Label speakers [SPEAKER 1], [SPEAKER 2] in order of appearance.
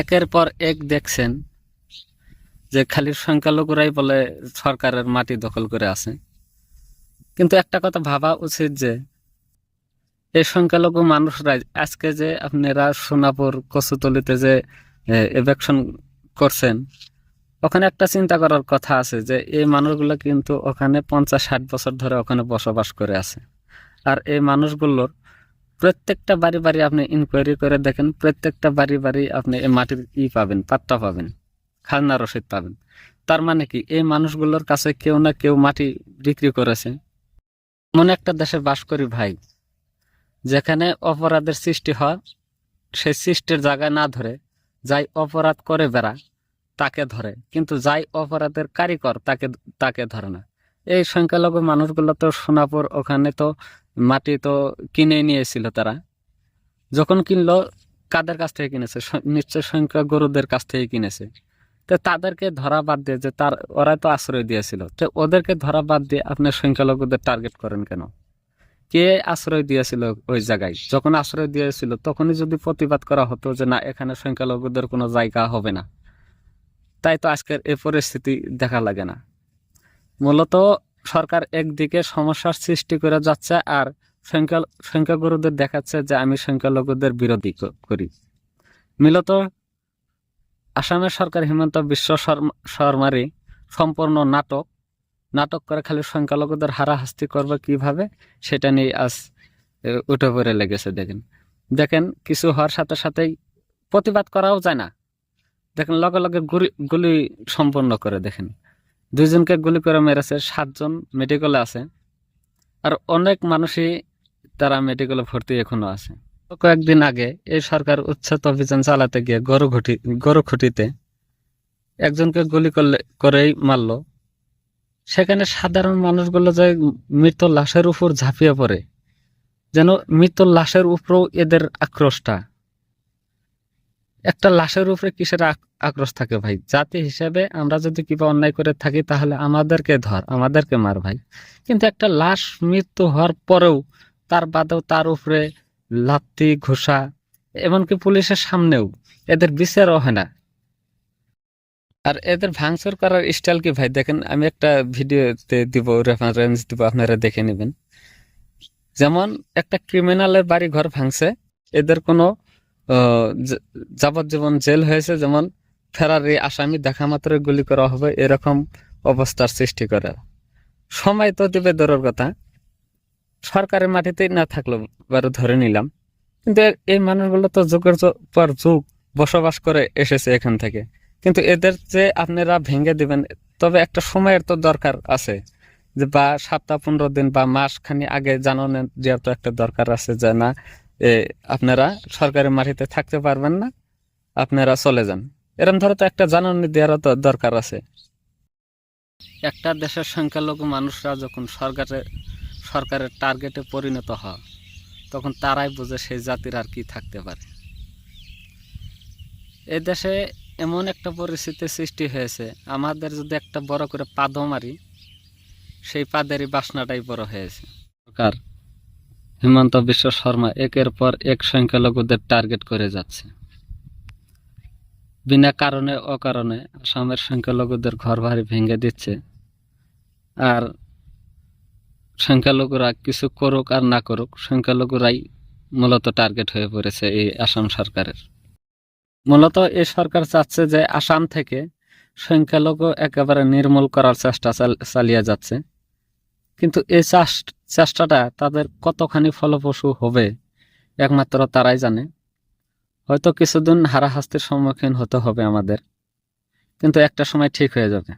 [SPEAKER 1] একের পর এক দেখছেন যে খালি সংখ্যালঘুরাই বলে সরকারের মাটি দখল করে আছে। কিন্তু একটা কথা ভাবা উচিত যে এই সংখ্যালঘু মানুষরা আজকে যে আপনারা সোনাপুর কচুতলিতে যে ইলেকশন করছেন, ওখানে একটা চিন্তা করার কথা আছে যে এই মানুষগুলো কিন্তু ওখানে 50-60 বছর ধরে ওখানে বসবাস করে আছে। আর এই মানুষগুলোর প্রত্যেকটা বাড়ি বাড়ি আপনি ইনকোয়ারি করে দেখেন, প্রত্যেকটা বাড়ি বাড়ি আপনি এই মাটির পাবেন, পাট্টা পাবেন, খাজনা রসিদ পাবেন। তার মানে কি এই মানুষগুলোর কাছে কেউ না কেউ মাটি বিক্রি করেছে। এমন একটা দেশে বাস করি ভাই, যেখানে অপরাধের সৃষ্টি হয়, সেই সৃষ্টির জায়গায় না ধরে যাই অপরাধ করে বেড়া তাকে ধরে, কিন্তু যাই অপরাধের কারিগর তাকে ধরে না। এই সংখ্যালঘু মানুষগুলো তো সোনাপুর ওখানে তো মাটি তো কিনে নিয়েছিল। তারা যখন কিনলো কাদের কাছ থেকে কিনেছে? নিশ্চয় সংখ্যা গরুদের কাছ থেকে কিনেছে। তো তাদেরকে ধরা বাদ দিয়ে যে ওরা তো আশ্রয় দিয়েছিল, তো ওদেরকে ধরা বাদ দিয়ে আপনি সংখ্যালঘুদের টার্গেট করেন কেন? কে আশ্রয় দিয়েছিল ওই জায়গায়? যখন আশ্রয় দিয়েছিল তখনই যদি প্রতিবাদ করা হতো যে না, এখানে সংখ্যালঘুদের কোনো জায়গা হবে না, তাই তো আজকের এই পরিস্থিতি দেখা লাগে না। মূলত সরকার একদিকে সমস্যার সৃষ্টি করে যাচ্ছে আর সংখ্যাগুরুদের দেখাচ্ছে যে আমি সংখ্যালঘুদের বিরোধী করি। মূলত আসামের সরকার হিমন্ত বিশ্ব শর্মারই সম্পূর্ণ নাটক করে খালি সংখ্যালঘুদের হারাহাস্তি করবে কিভাবে, সেটা নিয়ে আজ উঠে পড়ে লেগেছে। দেখেন কিছু হওয়ার সাথে সাথেই প্রতিবাদ করাও যায় না। দেখেন লগে লগে গুলি সম্পন্ন করে। দেখেন 2 জনকে গুলি করে মেরেছে, 7 জন মেডিকেলে আছে, আর অনেক মানুষই তারা মেডিকেলে ভর্তি এখনো আছে। কয়েকদিন আগে এই সরকার উচ্ছেদ অভিযান চালাতে গিয়ে গরুখুটিতে একজনকে গুলি করেই মারলো। সেখানে সাধারণ মানুষগুলো যে মৃত লাশের উপর ঝাঁপিয়ে পড়ে, যেন মৃত লাশের উপরেও এদের আক্রোশটা। একটা লাশের উপরে কিসের আক্রোশ থাকে ভাই? জাতি হিসেবে আমরা যদি কিবা অন্যায় করে থাকি তাহলে আমাদেরকে ধর, আমাদেরকে মার ভাই। কিন্তু একটা লাশ মৃত্যু হওয়ার পরেও তার বাদেও তার উপরে লাথি ঘুষা, এমনকি পুলিশের সামনেও এদের বিচারও হয় না। আর এদের ভাঙচুর করার স্টাইল কি ভাই? দেখেন আমি একটা ভিডিওতে দিব, রেফারেন্স দিব, আপনারা দেখে নেবেন। যেমন একটা ক্রিমিনালের বাড়ি ঘর ভাঙছে, এদের কোনো যাবজ্জীবন জেল হয়েছে, যেমন ফেরারি আসামি দেখা মাত্র গুলি করা হবে, এরকম অবস্থার সৃষ্টি করে। সময় তো দিবে দূরের কথা, সরকারের মাটিতেই না থাকলো বারো ধরে নিলাম, কিন্তু এই মানুষগুলো তো যুগের পর যুগ বসবাস করে এসেছে এখান থেকে। কিন্তু এদের যে আপনারা ভেঙে দিবেন, তবে একটা সময়ের তো দরকার আছে, যে বা সপ্তাহ 15 দিন বা মাস খানি আগে জানানোর যেহেতু একটা দরকার আছে যে না, আপনারা সরকারি মাটিতে থাকতে পারবেন না, আপনারা চলে যান। এরকম ধরে তো একটা জানানো দেওয়ারও তো দরকার আছে। একটা দেশের সংখ্যালঘু মানুষরা যখন সরকারের টার্গেটে পরিণত হয়, তখন তারাই বুঝে সেই জাতির আর কি থাকতে পারে। এই দেশে এমন একটা পরিস্থিতি সৃষ্টি হয়েছে, আমাদের যদি একটা বড় করে পাদও মারি, সেই পাদেরই বাসনাটাই বড় হয়েছে। সরকার হিমন্ত বিশ্ব শর্মা একের পর এক সংখ্যালঘুদের টার্গেট করে যাচ্ছে। বিনা কারণে অকারণে আসামের সংখ্যালঘুদের ঘর বাড়ি ভেঙে দিচ্ছে। আর সংখ্যালঘুরা কিছু করুক আর না করুক, সংখ্যালঘুরাই মূলত টার্গেট হয়ে পড়েছে এই আসাম সরকারের। মূলত এই সরকার চাচ্ছে যে আসাম থেকে সংখ্যালঘু একেবারে নির্মূল করার চেষ্টা চালিয়ে যাচ্ছে। কিন্তু এই চেষ্টাটা তাদের কতখানি ফলপ্রসূ হবে একমাত্র তারাই জানে। হয়তো কিছুদিন হারাহাস্তির সম্মুখীন হতে হবে আমাদের, কিন্তু একটা সময় ঠিক হয়ে যাবে।